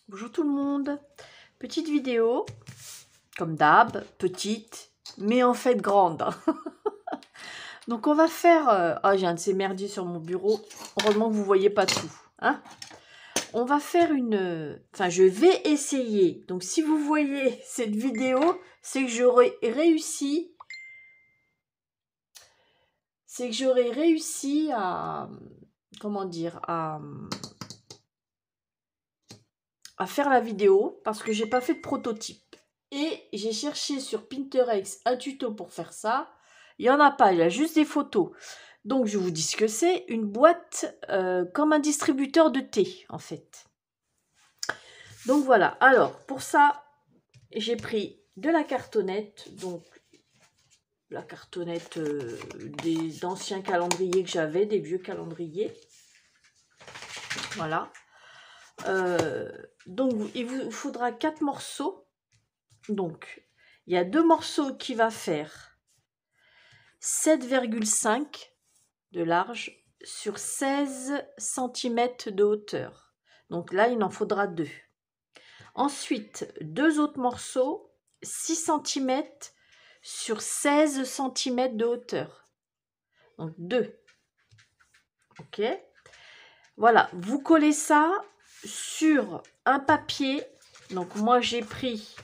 Bonjour tout le monde, petite vidéo, comme d'hab, petite, mais en fait grande. Donc on va faire, oh j'ai un de ces merdiers sur mon bureau, heureusement que vous voyez pas tout, hein. On va faire enfin je vais essayer, donc si vous voyez cette vidéo, c'est que j'aurais réussi, à, comment dire, à faire la vidéo parce que j'ai pas fait de prototype. Et j'ai cherché sur Pinterest un tuto pour faire ça. Il n'y en a pas, il y a juste des photos. Donc je vous dis ce que c'est, une boîte comme un distributeur de thé en fait. Donc voilà, alors pour ça, j'ai pris de la cartonnette, donc la cartonnette d'anciens calendriers que j'avais, des vieux calendriers. Voilà. Donc il vous faudra 4 morceaux. Donc il y a 2 morceaux qui va faire 7,5 de large sur 16 cm de hauteur. Donc là, il en faudra 2. Ensuite, 2 autres morceaux, 6 cm sur 16 cm de hauteur. Donc 2. Ok. Voilà, vous collez ça sur un papier. Donc moi, j'ai pris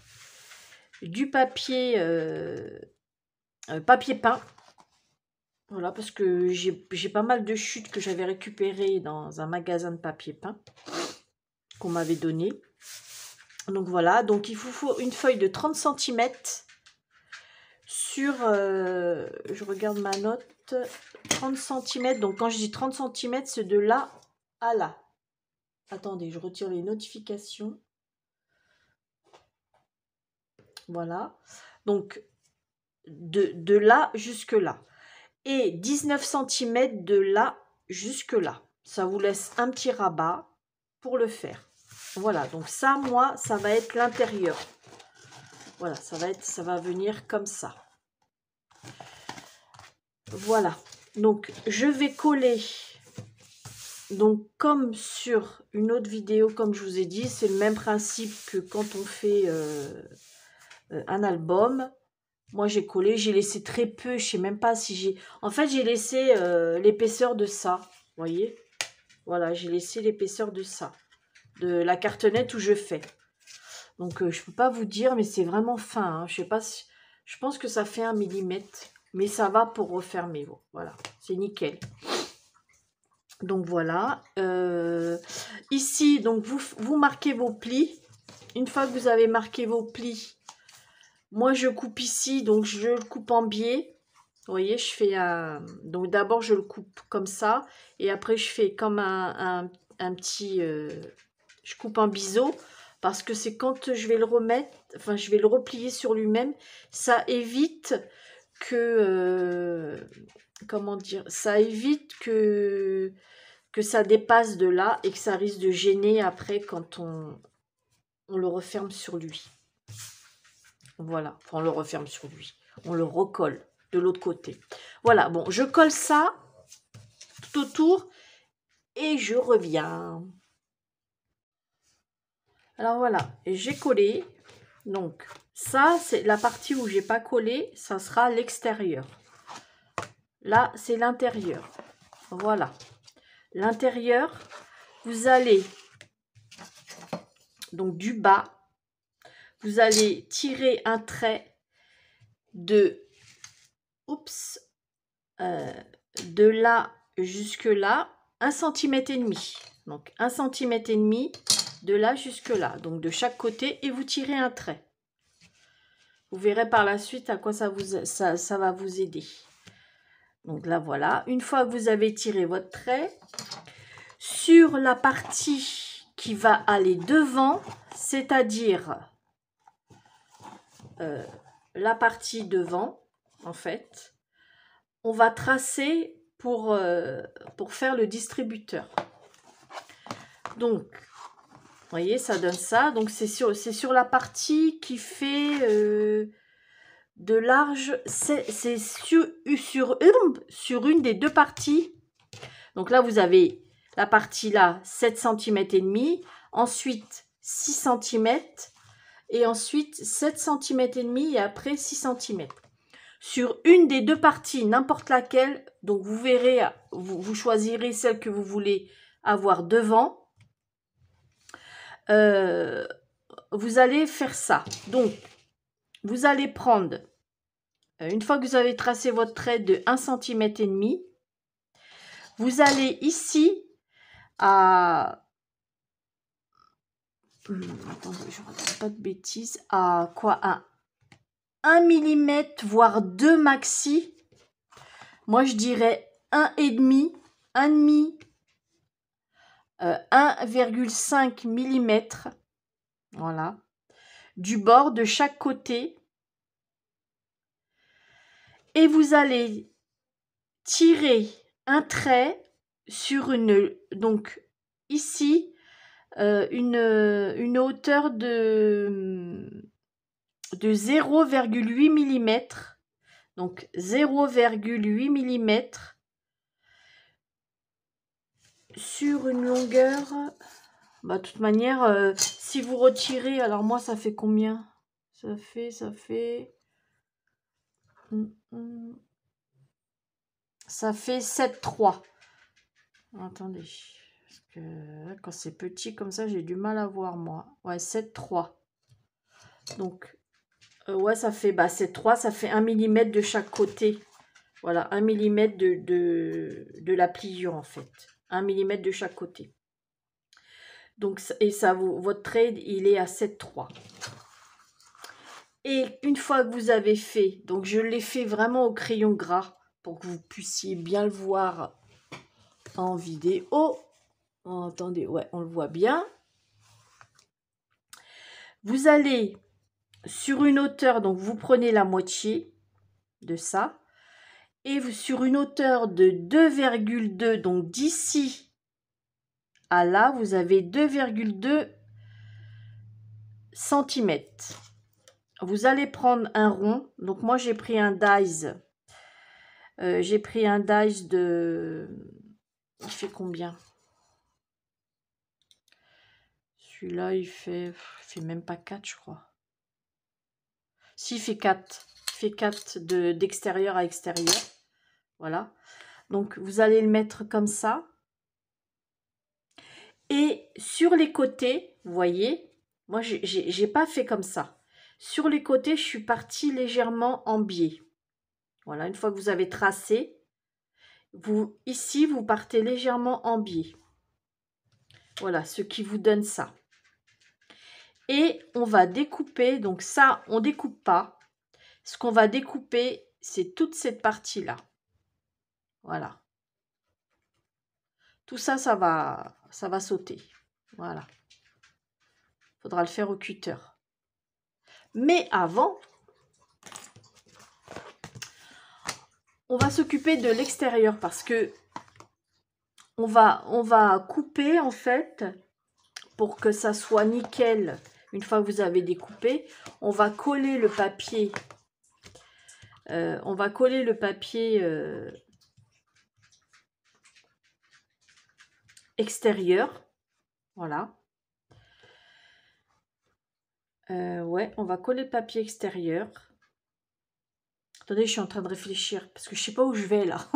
du papier, papier peint. Voilà, parce que j'ai pas mal de chutes que j'avais récupérées dans un magasin de papier peint qu'on m'avait donné. Donc voilà, donc il vous faut une feuille de 30 cm sur, je regarde ma note, 30 cm. Donc quand je dis 30 cm, c'est de là à là. Attendez, je retire les notifications. Voilà, donc de là jusque là. Et 19 cm de là jusque là. Ça vous laisse un petit rabat pour le faire. Voilà, donc ça, moi, ça va être l'intérieur. Voilà, ça va venir comme ça. Voilà, donc je vais coller. Donc comme sur une autre vidéo, comme je vous ai dit, c'est le même principe que quand on fait un album. Moi, j'ai collé, j'ai laissé très peu, je sais même pas si j'ai... En fait, j'ai laissé l'épaisseur de ça, vous voyez. Voilà, j'ai laissé l'épaisseur de ça, de la cartonnette où je fais. Donc, je peux pas vous dire, mais c'est vraiment fin. Hein. Je sais pas si... Je pense que ça fait 1 mm, mais ça va pour refermer. Bon, voilà, c'est nickel. Donc, voilà. Ici, donc vous marquez vos plis. Une fois que vous avez marqué vos plis, moi, je coupe ici, donc je le coupe en biais. Vous voyez, je fais un... Donc d'abord, je le coupe comme ça. Et après, je fais comme un petit... Je coupe en biseau. Parce que c'est quand je vais le remettre... Enfin, je vais le replier sur lui-même. Ça évite que... comment dire? Ça évite que ça dépasse de là et que ça risque de gêner après quand on le referme sur lui. Voilà, enfin, on le referme sur lui. On le recolle de l'autre côté. Voilà, bon, je colle ça tout autour et je reviens. Alors voilà, j'ai collé. Donc, ça, c'est la partie où j'ai pas collé. Ça sera l'extérieur. Là, c'est l'intérieur. Voilà. L'intérieur, vous allez, donc du bas, vous allez tirer un trait de... Oups. De là jusque là, 1,5 cm. Donc 1,5 cm de là jusque là. Donc de chaque côté et vous tirez un trait. Vous verrez par la suite à quoi ça va vous aider. Donc là voilà. Une fois que vous avez tiré votre trait, sur la partie qui va aller devant, c'est-à-dire la partie devant, en fait, on va tracer pour faire le distributeur. Donc, vous voyez, ça donne ça. Donc, c'est sur la partie qui fait de large. C'est sur une des deux parties. Donc là, vous avez la partie là, 7 cm et demi. Ensuite, 6 cm et ensuite 7 cm et demi et après 6 cm. Sur une des deux parties, n'importe laquelle, donc vous verrez, vous choisirez celle que vous voulez avoir devant. Vous allez faire ça. Donc, vous allez prendre, une fois que vous avez tracé votre trait de 1 cm et demi, vous allez ici à... attendez, je ne raconte pas de bêtises. À quoi? À 1 mm, voire 2 maxi. Moi, je dirais 1,5, 1,5, 1,5 mm. Voilà. Du bord de chaque côté. Et vous allez tirer un trait sur une... Donc, ici, une hauteur de 0,8 mm. Donc 0,8 mm sur une longueur. Bah, de toute manière, si vous retirez, alors moi ça fait combien? Ça fait 7,3. Attendez, parce que quand c'est petit comme ça, j'ai du mal à voir moi. Ouais, 7,3. Donc, ouais, ça fait 7,3, ça fait 1 mm de chaque côté. Voilà, 1 mm de la pliure en fait. 1 mm de chaque côté. Donc, et ça, votre trait, il est à 7,3. Et une fois que vous avez fait, donc je l'ai fait vraiment au crayon gras pour que vous puissiez bien le voir en vidéo. Oh, attendez, ouais, on le voit bien. Vous allez sur une hauteur, donc vous prenez la moitié de ça. Et sur une hauteur de 2,2, donc d'ici à là, vous avez 2,2 cm. Vous allez prendre un rond. Donc moi, j'ai pris un dies. J'ai pris un dies de... Il fait combien? Celui-là, il fait même pas 4, je crois. Si, il fait 4. Il fait 4 d'extérieur à extérieur. Voilà. Donc, vous allez le mettre comme ça. Et sur les côtés, vous voyez, moi, j'ai pas fait comme ça. Sur les côtés, je suis partie légèrement en biais. Voilà, une fois que vous avez tracé, ici, vous partez légèrement en biais. Voilà, ce qui vous donne ça. Et on va découper, donc ça, on découpe pas. Ce qu'on va découper, c'est toute cette partie-là. Voilà. Tout ça, ça va sauter. Voilà. Il faudra le faire au cutter. Mais avant, on va s'occuper de l'extérieur parce que on va couper en fait pour que ça soit nickel. Une fois que vous avez découpé, on va coller le papier. On va coller le papier extérieur. Voilà. Ouais, on va coller le papier extérieur. Attendez, je suis en train de réfléchir parce que je sais pas où je vais là.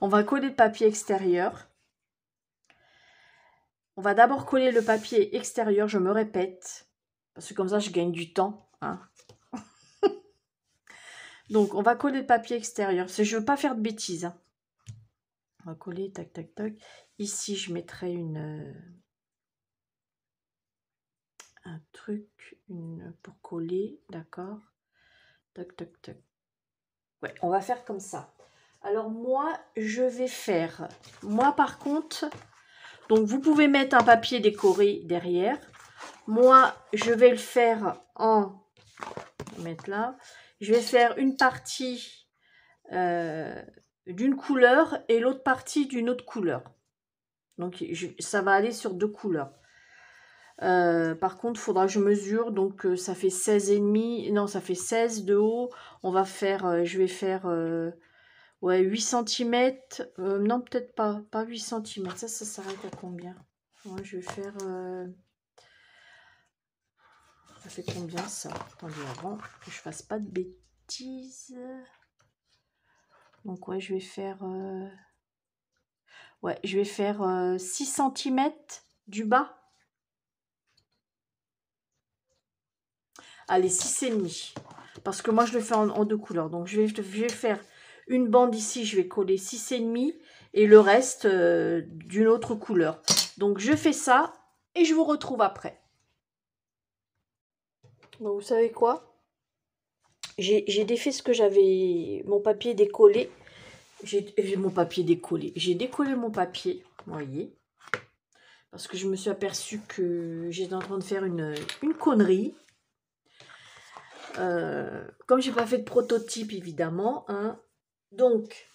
On va coller le papier extérieur. On va d'abord coller le papier extérieur, je me répète, parce que comme ça je gagne du temps. Hein. Donc on va coller le papier extérieur, parce que je ne veux pas faire de bêtises. Hein. On va coller, tac, tac, tac. Ici je mettrai un truc pour coller, d'accord. Tac, tac, tac. Ouais, on va faire comme ça. Alors moi, je vais faire... Moi par contre... Donc, vous pouvez mettre un papier décoré derrière. Moi, je vais le faire en... Je vais mettre là. Je vais faire une partie d'une couleur et l'autre partie d'une autre couleur. Donc, ça va aller sur 2 couleurs. Par contre, il faudra que je mesure. Donc, ça fait 16,5. Non, ça fait 16 de haut. On va faire... je vais faire... ouais, 8 cm. Non, peut-être pas. Pas 8 cm. Ça s'arrête à combien? Moi, je vais faire Ça fait combien ça? Attendez, avant que je fasse pas de bêtises. Donc ouais, je vais faire... Ouais, je vais faire 6 cm du bas. Allez, 6,5. Parce que moi, je le fais en 2 couleurs. Donc, je vais faire une bande ici. Je vais coller 6,5 et le reste d'une autre couleur. Donc, je fais ça et je vous retrouve après. Donc, vous savez quoi? J'ai défait ce que j'avais... Mon papier décollé. J'ai mon papier décollé. J'ai décollé mon papier, vous voyez. Parce que je me suis aperçue que j'étais en train de faire une connerie. Comme j'ai pas fait de prototype, évidemment. Hein, donc,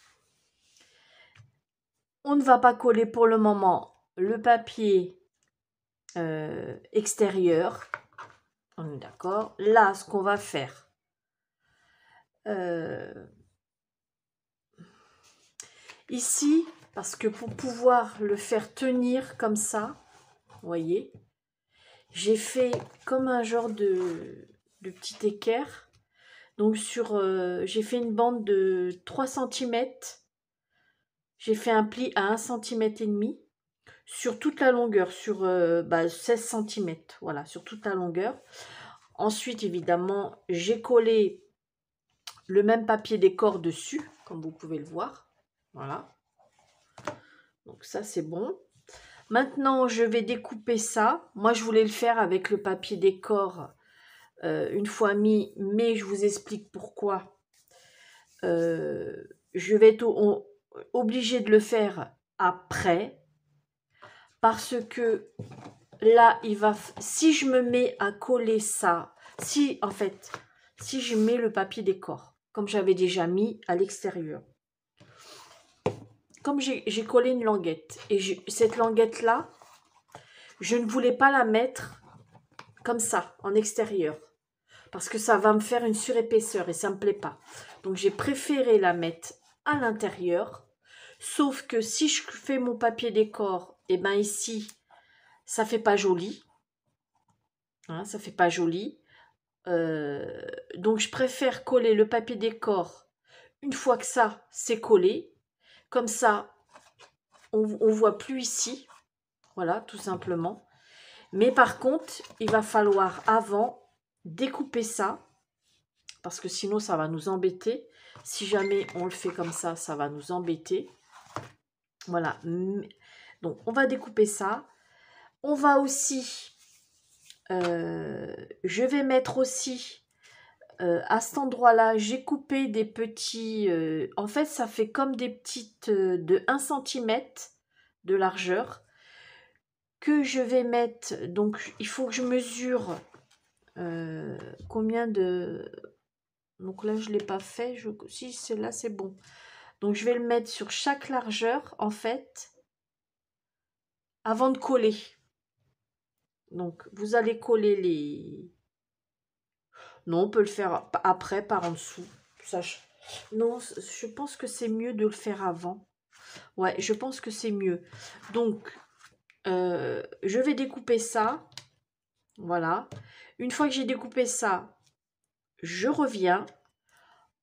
on ne va pas coller pour le moment le papier extérieur. On est d'accord. Là, ce qu'on va faire... ici, parce que pour pouvoir le faire tenir comme ça, vous voyez, j'ai fait comme un genre de petit équerre. Donc j'ai fait une bande de 3 cm. J'ai fait un pli à 1,5 cm sur toute la longueur, sur 16 cm. Voilà, sur toute la longueur. Ensuite, évidemment, j'ai collé le même papier décor dessus, comme vous pouvez le voir. Voilà. Donc ça, c'est bon. Maintenant, je vais découper ça. Moi, je voulais le faire avec le papier décor une fois mis, mais je vous explique pourquoi. Je vais être obligée de le faire après, parce que là, si je me mets à coller ça, si je mets le papier décor, comme j'avais déjà mis à l'extérieur, comme j'ai collé une languette, et cette languette-là, je ne voulais pas la mettre comme ça, en extérieur, parce que ça va me faire une surépaisseur et ça ne me plaît pas. Donc, j'ai préféré la mettre à l'intérieur, sauf que si je fais mon papier décor, et ben ici, ça fait pas joli. Hein, ça fait pas joli. Donc, je préfère coller le papier décor une fois que ça, c'est collé. Comme ça, on voit plus ici. Voilà, tout simplement. Mais par contre, il va falloir avant découper ça, parce que sinon, ça va nous embêter. Si jamais on le fait comme ça, ça va nous embêter. Voilà. Donc, on va découper ça. On va aussi... je vais mettre aussi... à cet endroit-là, j'ai coupé des petits... en fait, ça fait comme des petites de 1 cm de largeur que je vais mettre. Donc, il faut que je mesure combien de... Donc là, je ne l'ai pas fait. Si, là, c'est bon. Donc, je vais le mettre sur chaque largeur, en fait, avant de coller. Donc, vous allez coller les... Non, on peut le faire après, par en dessous. Ça, non, je pense que c'est mieux de le faire avant. Ouais, je pense que c'est mieux. Donc, je vais découper ça. Voilà. Une fois que j'ai découpé ça, je reviens.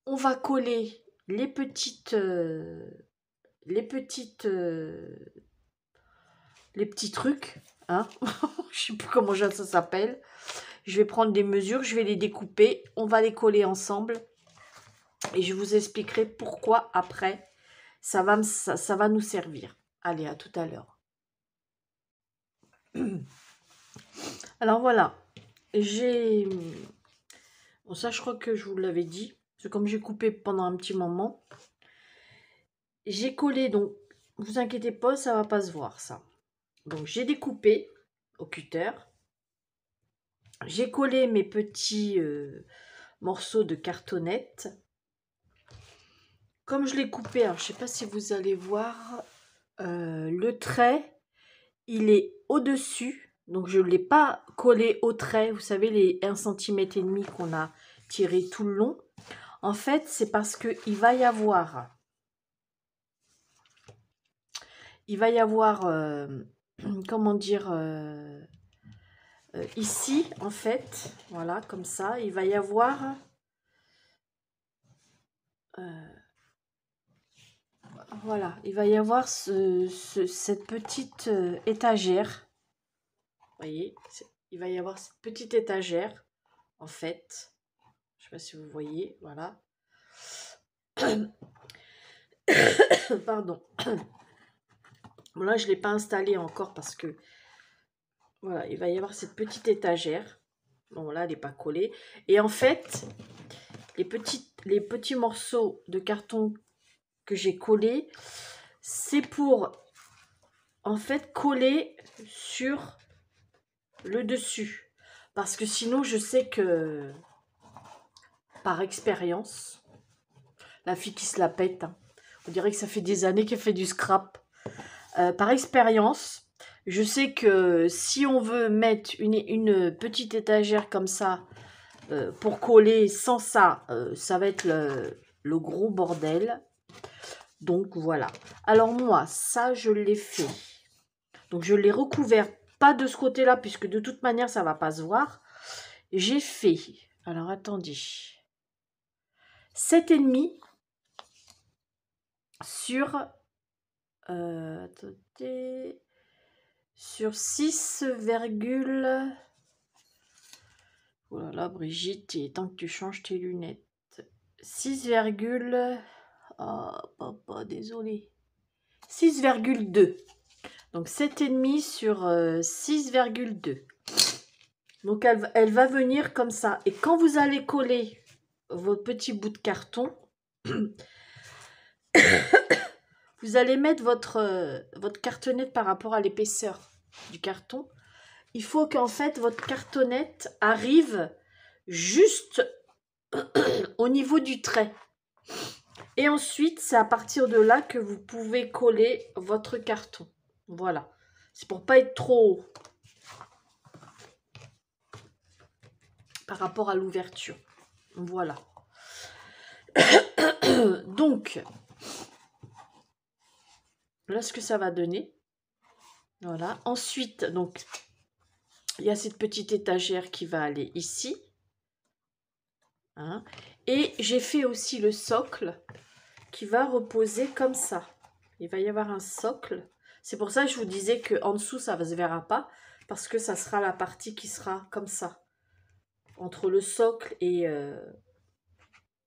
On va coller les petits trucs. Hein. Je sais plus comment ça s'appelle. Je vais prendre des mesures, je vais les découper. On va les coller ensemble. Et je vous expliquerai pourquoi après, ça va nous servir. Allez, à tout à l'heure. Alors voilà, bon, ça, je crois que je vous l'avais dit. Parce que comme j'ai coupé pendant un petit moment, j'ai collé, donc, vous inquiétez pas, ça va pas se voir, ça. Donc, j'ai découpé au cutter. J'ai collé mes petits morceaux de cartonnette. Comme je l'ai coupé, alors, je sais pas si vous allez voir, le trait, il est au-dessus. Donc, je ne l'ai pas collé au trait. Vous savez, les 1,5 cm qu'on a tiré tout le long. En fait, c'est parce qu'il va y avoir... comment dire... ici, en fait, voilà, comme ça, il va y avoir... voilà, il va y avoir cette petite étagère. Vous voyez, il va y avoir cette petite étagère, en fait. Je ne sais pas si vous voyez, voilà. Pardon. Bon, là, je ne l'ai pas installé encore parce que, voilà, il va y avoir cette petite étagère. Bon, là, elle n'est pas collée. Et en fait, les petits morceaux de carton que j'ai collés, c'est pour, en fait, coller sur le dessus. Parce que sinon, je sais que, par expérience, la fille qui se la pète, hein, on dirait que ça fait des années qu'elle fait du scrap. Par expérience, je sais que si on veut mettre une petite étagère comme ça, pour coller sans ça, ça va être le gros bordel. Donc voilà. Alors moi, ça, je l'ai fait. Donc je l'ai recouvert, pas de ce côté-là, puisque de toute manière, ça ne va pas se voir. J'ai fait, alors attendez, 7,5 sur, attendez, sur 6, oh là là, Brigitte, il est temps que tu changes tes lunettes. 6, oh, papa, désolé. 6,2. Donc 7,5 sur 6,2. Donc elle va venir comme ça. Et quand vous allez coller vos petits bouts de carton, vous allez mettre votre cartonnette par rapport à l'épaisseur du carton. Il faut qu'en fait votre cartonnette arrive juste au niveau du trait. Et ensuite, c'est à partir de là que vous pouvez coller votre carton. Voilà. C'est pour pas être trop haut par rapport à l'ouverture. Voilà. Donc, là, ce que ça va donner. Voilà. Ensuite, donc, il y a cette petite étagère qui va aller ici. Hein. Et j'ai fait aussi le socle qui va reposer comme ça. Il va y avoir un socle. C'est pour ça que je vous disais qu'en dessous, ça ne se verra pas. Parce que ça sera la partie qui sera comme ça. Entre le socle et...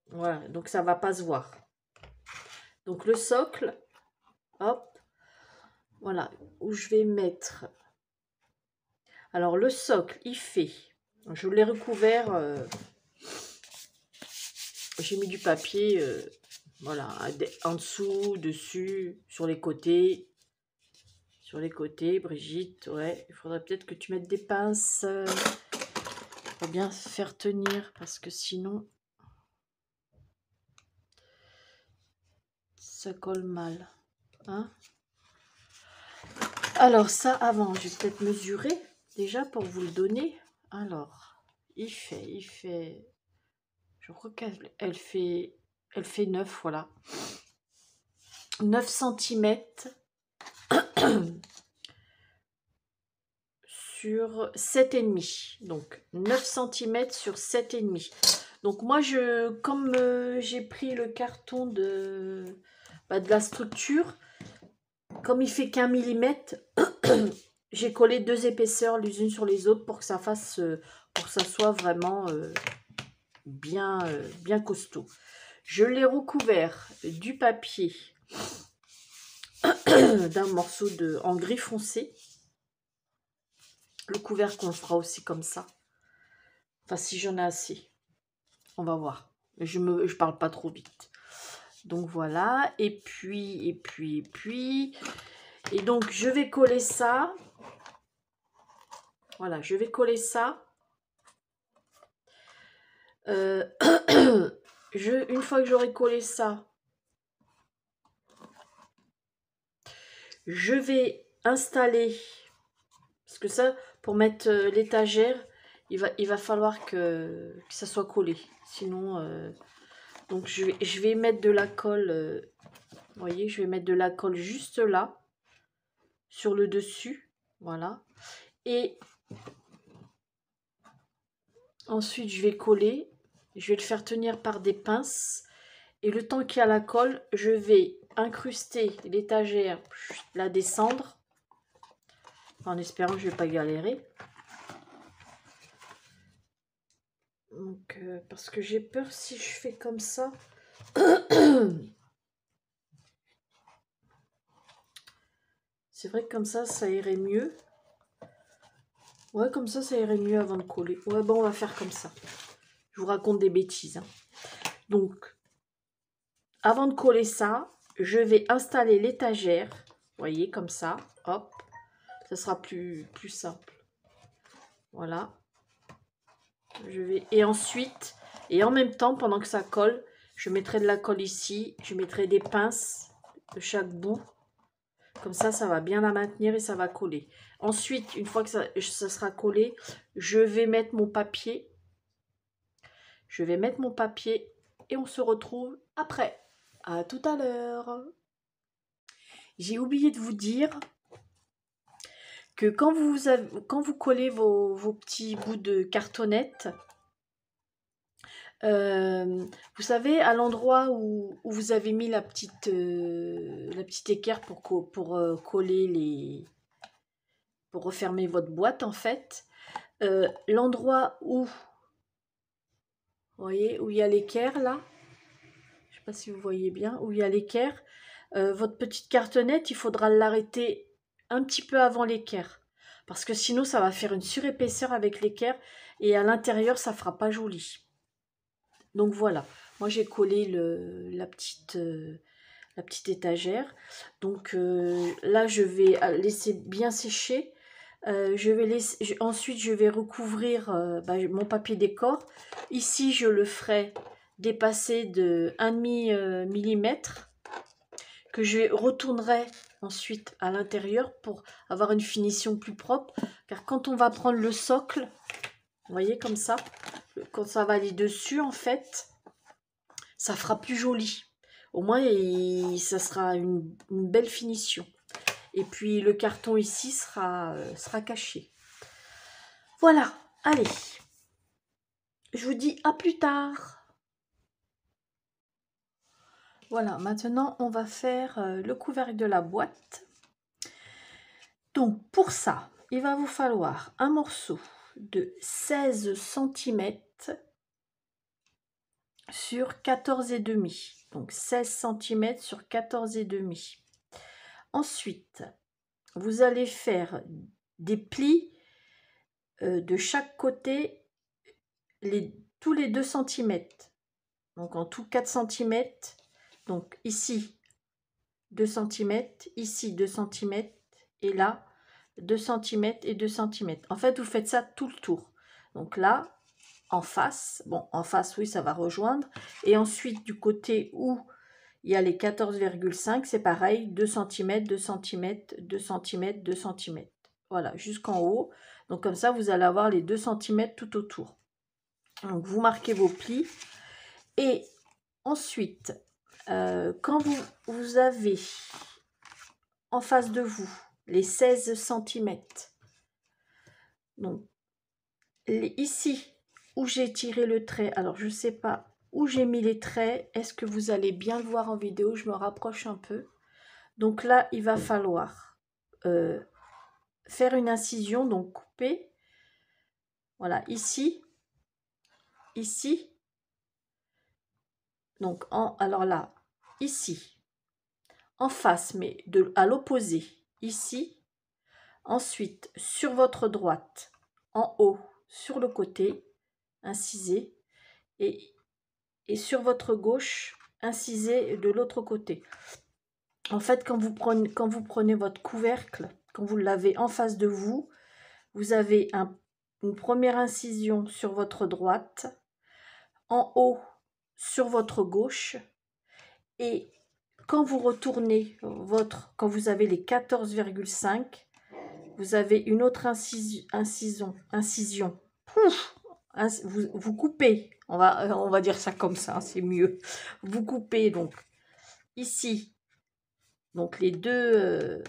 voilà, donc ça ne va pas se voir. Donc le socle, hop, voilà, où je vais mettre... Alors le socle, il fait... Je l'ai recouvert... j'ai mis du papier... voilà, en dessous, dessus, sur les côtés. Sur les côtés, Brigitte, ouais. Il faudrait peut-être que tu mettes des pinces. Pour bien faire tenir, parce que sinon, ça colle mal. Hein? Alors ça, avant, je vais peut-être mesurer, déjà, pour vous le donner. Alors, il fait... Je crois qu'elle fait 9, voilà. 9 cm sur 7,5. Donc 9 cm sur 7,5. Donc moi, comme j'ai pris le carton de la structure, comme il fait qu'1 millimètre, j'ai collé 2 épaisseurs les unes sur les autres pour que ça fasse, pour que ça soit vraiment bien costaud. Je l'ai recouvert du papier d'un morceau en gris foncé. Le couvercle, on le fera aussi comme ça. Enfin, si j'en ai assez. On va voir. Je parle pas trop vite. Donc voilà. Et puis. Et donc, je vais coller ça. Voilà, je vais coller ça. Une fois que j'aurai collé ça, je vais installer, parce que ça, pour mettre l'étagère, il va falloir que ça soit collé. Sinon, donc je vais mettre de la colle, vous voyez, je vais mettre de la colle juste là, sur le dessus, voilà. Et Ensuite, je vais coller. Je vais le faire tenir par des pinces. Et le temps qu'il y a la colle, je vais incruster l'étagère, la descendre. En espérant que je ne vais pas galérer. Donc, parce que j'ai peur si je fais comme ça. C'est vrai que comme ça irait mieux. Ouais, comme ça irait mieux avant de coller. Ouais, bon, on va faire comme ça. Je vous raconte des bêtises. Hein. Donc, avant de coller ça, je vais installer l'étagère. Vous voyez, comme ça. Hop. Ça sera plus simple. Voilà. Et ensuite, et en même temps, pendant que ça colle, je mettrai de la colle ici. Je mettrai des pinces de chaque bout. Comme ça va bien la maintenir et ça va coller. Ensuite, une fois que ça sera collé, je vais mettre mon papier. Je vais mettre mon papier et on se retrouve après. À tout à l'heure. J'ai oublié de vous dire que quand vous collez vos petits bouts de cartonnette, vous savez, à l'endroit où vous avez mis la petite équerre pour coller pour refermer votre boîte, en fait, l'endroit où, vous voyez, où il y a l'équerre, là, je ne sais pas si vous voyez bien, où il y a l'équerre, votre petite cartonnette, il faudra l'arrêter un petit peu avant l'équerre, parce que sinon, ça va faire une surépaisseur avec l'équerre, et à l'intérieur, ça ne fera pas joli. Donc voilà, moi j'ai collé la petite étagère. Donc là, je vais laisser bien sécher. Ensuite, je vais recouvrir mon papier décor. Ici, je le ferai dépasser de 1,5 millimètre que je retournerai ensuite à l'intérieur pour avoir une finition plus propre. Car quand on va prendre le socle, vous voyez comme ça, quand ça va aller dessus, en fait, ça fera plus joli. Au moins, ça sera une belle finition. Et puis, le carton ici sera caché. Voilà, allez. Je vous dis à plus tard. Voilà, maintenant, on va faire le couvercle de la boîte. Donc, pour ça, il va vous falloir un morceau de 16 cm sur 14,5. Donc, 16 cm sur 14,5. Ensuite, vous allez faire des plis de chaque côté tous les 2 cm. Donc en tout 4 cm. Donc ici 2 cm, ici 2 cm et là 2 cm et 2 cm. En fait, vous faites ça tout le tour. Donc là, en face, bon, en face, oui, ça va rejoindre. Et ensuite, du côté où il y a les 14,5, c'est pareil, 2 cm, 2 cm, 2 cm, 2 cm. Voilà, jusqu'en haut. Donc comme ça, vous allez avoir les 2 cm tout autour. Donc vous marquez vos plis. Et ensuite, quand vous avez en face de vous les 16 cm, donc ici où j'ai tiré le trait, alors je ne sais pas où j'ai mis les traits, est-ce que vous allez bien le voir en vidéo? Je me rapproche un peu. Donc là, il va falloir faire une incision, donc couper. Voilà, ici. Donc, alors là, ici. En face, mais à l'opposé. Ici. Ensuite, sur votre droite, en haut, sur le côté, incisez. Et sur votre gauche, incisez de l'autre côté. En fait, quand vous prenez votre couvercle, quand vous l'avez en face de vous, vous avez une première incision sur votre droite, en haut sur votre gauche, et quand vous retournez quand vous avez les 14,5, vous avez une autre incision. Vous coupez, on va dire ça comme ça, c'est mieux. Vous coupez donc ici, donc les deux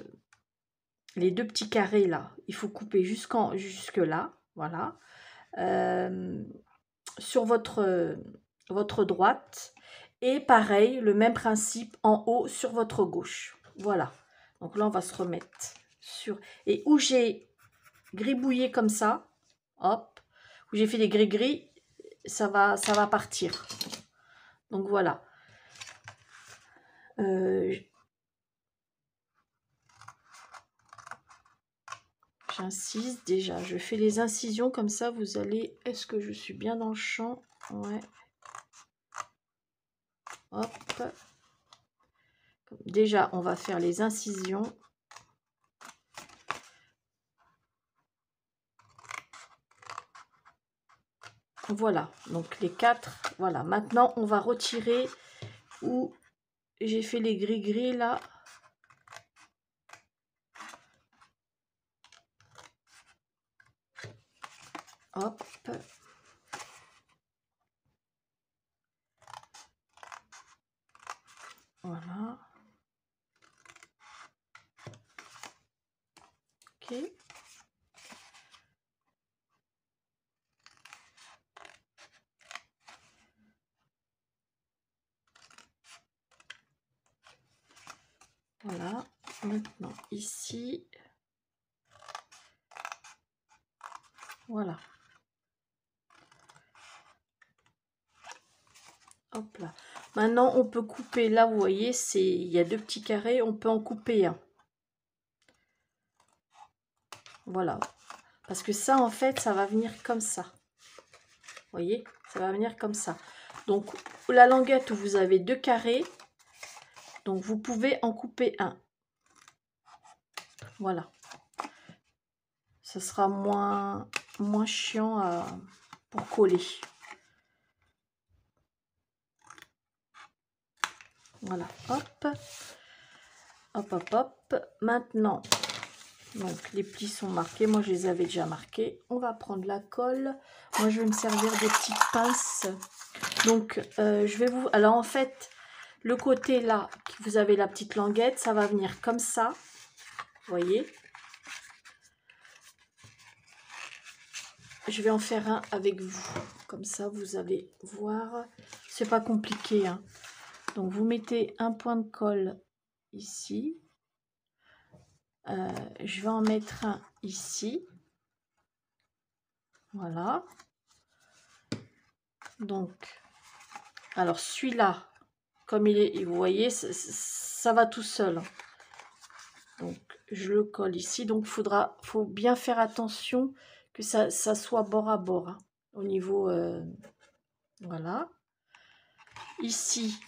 petits carrés là, il faut couper jusque là, voilà. sur votre droite. Et pareil, le même principe en haut sur votre gauche. Voilà. Donc là, on va se remettre sur... Et où j'ai gribouillé comme ça, hop, où j'ai fait des gris-gris, ça va partir. Donc voilà. J'incise déjà. Je fais les incisions comme ça, vous allez... Est-ce que je suis bien dans le champ? Ouais. Hop. Déjà, on va faire les incisions. Voilà, donc les 4. Voilà, maintenant, on va retirer où j'ai fait les gris-gris là. Hop. Voilà. Ok. Voilà. Maintenant, ici. Voilà. Hop là. Maintenant, on peut couper. Là, vous voyez, il y a 2 petits carrés. On peut en couper un. Voilà. Parce que ça, en fait, ça va venir comme ça. Vous voyez, ça va venir comme ça. Donc, la languette où vous avez 2 carrés, donc vous pouvez en couper un. Voilà. Ce sera moins chiant pour coller. Voilà, hop. Hop, hop, hop. Maintenant, donc les plis sont marqués. Moi, je les avais déjà marqués. On va prendre la colle. Moi, je vais me servir des petites pinces. Donc, je vais vous... Alors, en fait, le côté là, vous avez la petite languette, ça va venir comme ça. Vous voyez? Je vais en faire un avec vous. Comme ça, vous allez voir. C'est pas compliqué, hein. Donc, vous mettez un point de colle ici. Je vais en mettre un ici. Voilà. Donc, alors celui-là, comme il est, vous voyez, ça va tout seul. Donc, je le colle ici. Donc, faut bien faire attention que ça soit bord à bord. Hein, au niveau, voilà. Ici,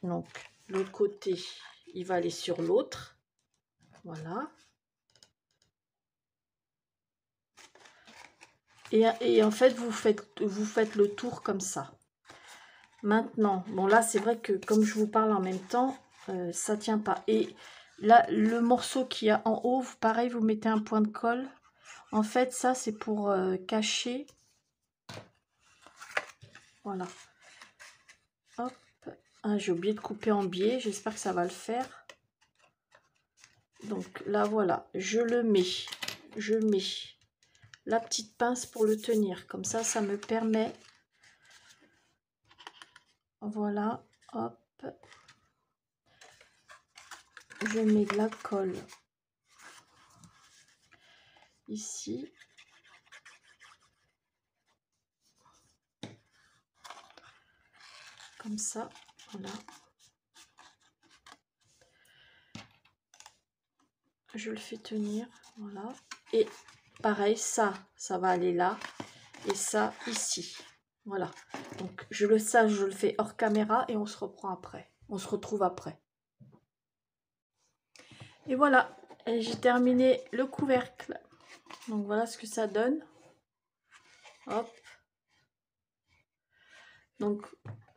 donc, l'autre côté, il va aller sur l'autre. Voilà. Et en fait, vous faites le tour comme ça. Maintenant, bon là, c'est vrai que comme je vous parle en même temps, ça tient pas. Et là, le morceau qu'il y a en haut, pareil, vous mettez un point de colle. En fait, ça, c'est pour cacher. Voilà. Hop. Ah, j'ai oublié de couper en biais. J'espère que ça va le faire. Donc là, voilà. Je le mets. Je mets la petite pince pour le tenir. Comme ça me permet... Voilà. Hop. Je mets de la colle ici. Comme ça, voilà. Je le fais tenir, voilà. Et pareil, ça va aller là. Et ça, ici. Voilà. Donc, je le fais hors caméra et on se reprend après. On se retrouve après. Et voilà, j'ai terminé le couvercle. Donc, voilà ce que ça donne. Hop. Donc,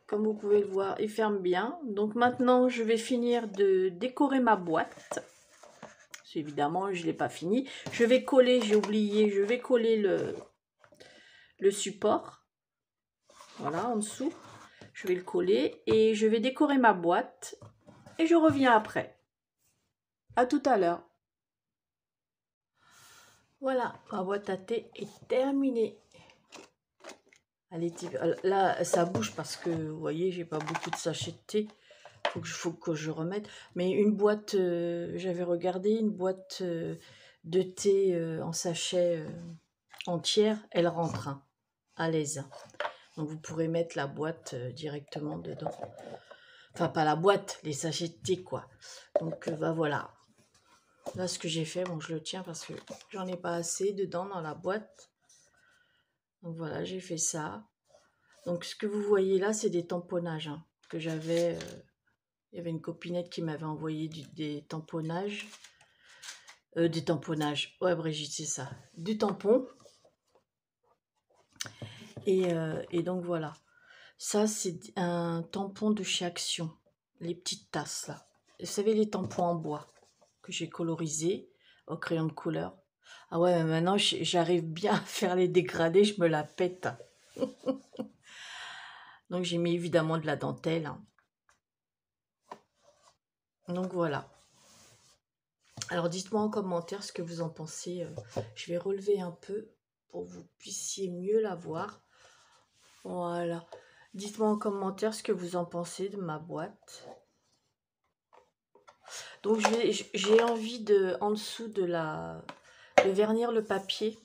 comme vous pouvez le voir, il ferme bien. Donc, maintenant, je vais finir de décorer ma boîte. Évidemment, je ne l'ai pas fini. Je vais coller, j'ai oublié, je vais coller le support. Voilà, en dessous. Je vais le coller et je vais décorer ma boîte. Et je reviens après. À tout à l'heure. Voilà, ma boîte à thé est terminée. Elle était, là, ça bouge parce que, vous voyez, j'ai pas beaucoup de sachets de thé. Faut que je remette. Mais une boîte, j'avais regardé, une boîte de thé en sachet entière, elle rentre hein, à l'aise. Donc vous pourrez mettre la boîte directement dedans. Enfin, pas la boîte, les sachets de thé, quoi. Donc, bah voilà. Là, ce que j'ai fait, bon, je le tiens parce que j'en ai pas assez dedans dans la boîte. Donc voilà, j'ai fait ça. Donc, ce que vous voyez là, c'est des tamponnages hein, que j'avais. Il y avait une copinette qui m'avait envoyé des tamponnages. Des tamponnages. Ouais, Brigitte, c'est ça. Du tampon. Et donc, voilà. Ça, c'est un tampon de chez Action. Les petites tasses, là. Vous savez, les tampons en bois que j'ai colorisés au crayon de couleur. Ah ouais, mais maintenant, j'arrive bien à faire les dégradés. Je me la pète. Donc, j'ai mis évidemment de la dentelle. Hein. Donc, voilà. Alors, dites-moi en commentaire ce que vous en pensez. Je vais relever un peu pour que vous puissiez mieux la voir. Voilà. Dites-moi en commentaire ce que vous en pensez de ma boîte. Donc, j'ai envie de, en dessous de vernir le papier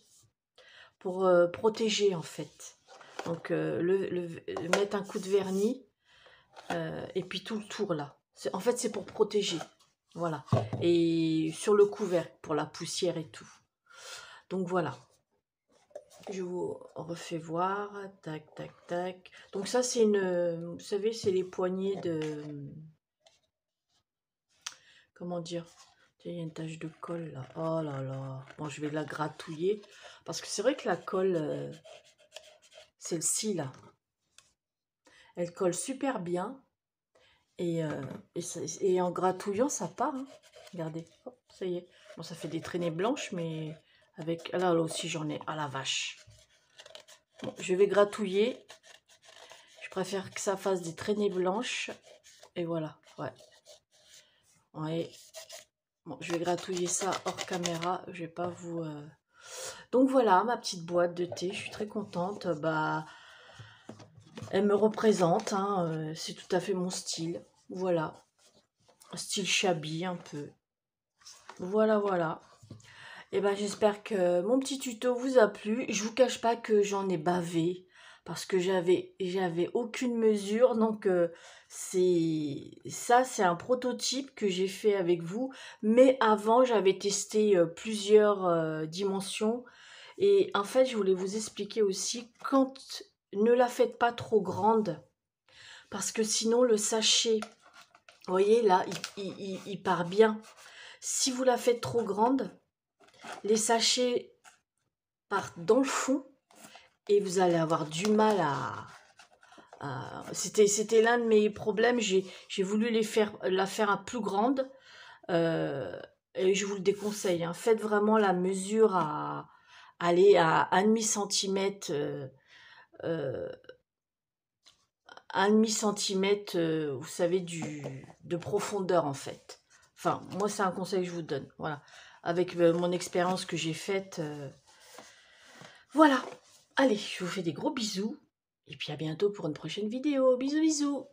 pour protéger, en fait. Donc, mettre un coup de vernis et puis tout le tour, là. En fait, c'est pour protéger. Voilà. Et sur le couvercle, pour la poussière et tout. Donc, voilà. Je vous refais voir. Tac, tac, tac. Donc, ça, c'est une... Vous savez, c'est les poignées de... Comment dire? Il y a une tache de colle, là. Oh là là. Bon, je vais la gratouiller. Parce que c'est vrai que la colle... celle-ci, là. Elle colle super bien. Et en gratouillant, ça part. Hein. Regardez. Hop, ça y est. Bon, ça fait des traînées blanches, mais avec... Là aussi, j'en ai. Ah la vache. Bon, je vais gratouiller. Je préfère que ça fasse des traînées blanches. Et voilà. Ouais. Ouais. Bon, je vais gratouiller ça hors caméra. Je vais pas vous... Donc voilà, ma petite boîte de thé. Je suis très contente. Bah, elle me représente. Hein. C'est tout à fait mon style. Voilà. Style shabby un peu. Voilà, voilà. Et ben j'espère que mon petit tuto vous a plu. Je vous cache pas que j'en ai bavé parce que j'avais aucune mesure. Donc c'est un prototype que j'ai fait avec vous. Mais avant j'avais testé plusieurs dimensions. Et en fait je voulais vous expliquer aussi quand ne la faites pas trop grande parce que sinon le sachet, vous voyez là, il part bien. Si vous la faites trop grande, les sachets partent dans le fond et vous allez avoir du mal C'était l'un de mes problèmes. J'ai voulu la faire un plus grande et je vous le déconseille. Hein. Faites vraiment la mesure à aller à 1,5 centimètre. 1,5 centimètre, vous savez, de profondeur en fait. Enfin, moi c'est un conseil que je vous donne. Voilà. Avec mon expérience que j'ai faite. Voilà. Allez, je vous fais des gros bisous. Et puis à bientôt pour une prochaine vidéo. Bisous, bisous.